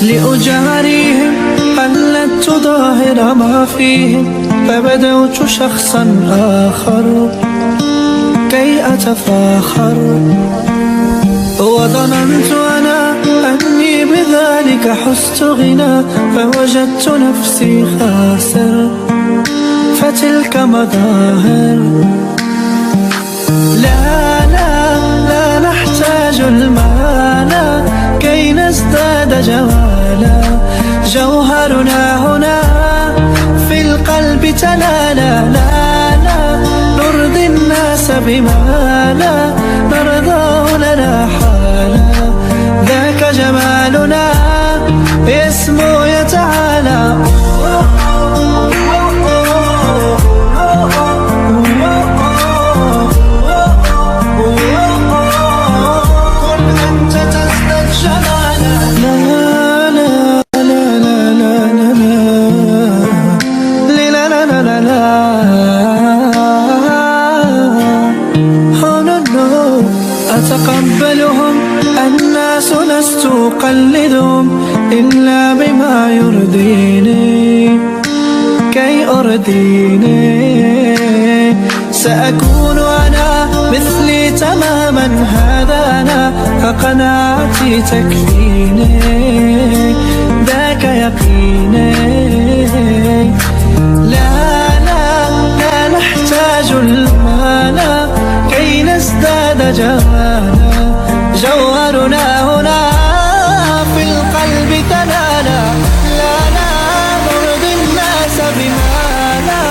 لأجاريهم قلدت ظاهر ما فيهم، فبدوت شخصا آخر كي أتفاخر، وظننت أنا أني بذلك حزت غنى، فوجدت نفسي خاسر، فتلك مظاهر. لا لا لا نحتاج المال كي نزداد جمالا، جوهرنا هنا في القلب تلالا. لا لا نرضي الناس بما لا نرضاه لنا حالا، ذاك جمالنا اسمه يتعالى. أتقبلهم الناس لست أقلدهم إلا بما يرضيني كي أرضيني. سأكون أنا مثلي تماما، هذا أنا فقناعتي تكفيني، ذاك يقيني. لا لا لا نحتاج المال كي نزداد جمالا، جوهرنا هنا في القلب تلالا. لا لا نرضي الناس بما لا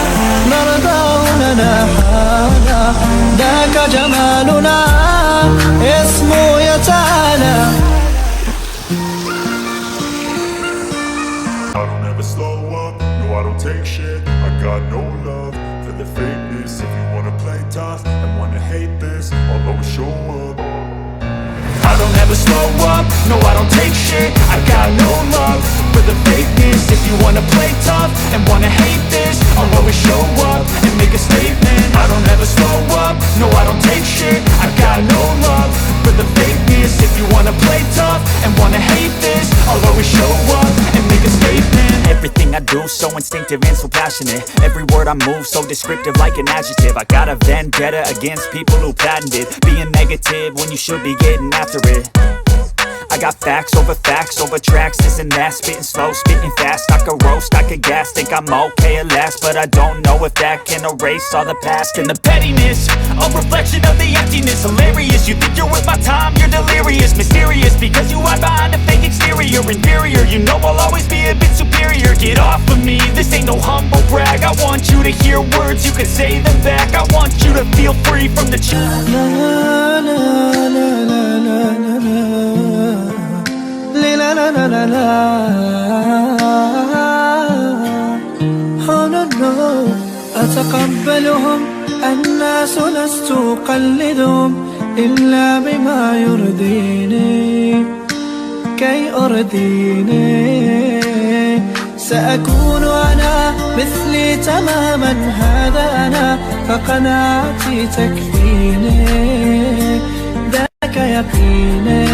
نرضاه لنا حالا، ذاك جمالنا اسمه يتعالى. I don't ever slow up, no I don't take shit. I got no love for the fakeness. If you wanna play tough and wanna hate this, I'll always show up. I don't ever slow up, no I don't take shit. I got no love for the fakeness. If you wanna play tough and wanna hate this, I'll always show up and make a statement. I don't ever slow up, no I don't take shit. I got no love for the fakeness. If you wanna play tough and wanna hate this, I'll always show up and make a statement. Everything I do so instinctive and so passionate. Every word I move so descriptive like an adjective. I got a vendetta against people who patented being negative when you should be getting after it. I got facts over tracks, this and that. Spitting slow, spitting fast. I could roast, I could gas. Think I'm okay at last, but I don't know if that can erase all the past. And the pettiness, a reflection of the emptiness. Hilarious, you think you're worth my time, you're delirious. Mysterious, because you hide behind a fake exterior. Inferior, you know I'll always be a bit superior. Get off of me, this ain't no humble brag. I want you to hear words, you can say them back. I want you to feel free from the أتقبلهم الناس لست أقلدهم إلا بما يرضيني كي أرضيني. سأكون أنا مثلي تماما، هذا أنا فقناعتي تكفيني، ذاك يقيني.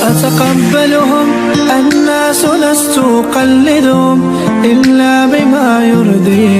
أتقبلهم الناس لست أقلدهم إلا بما يرضي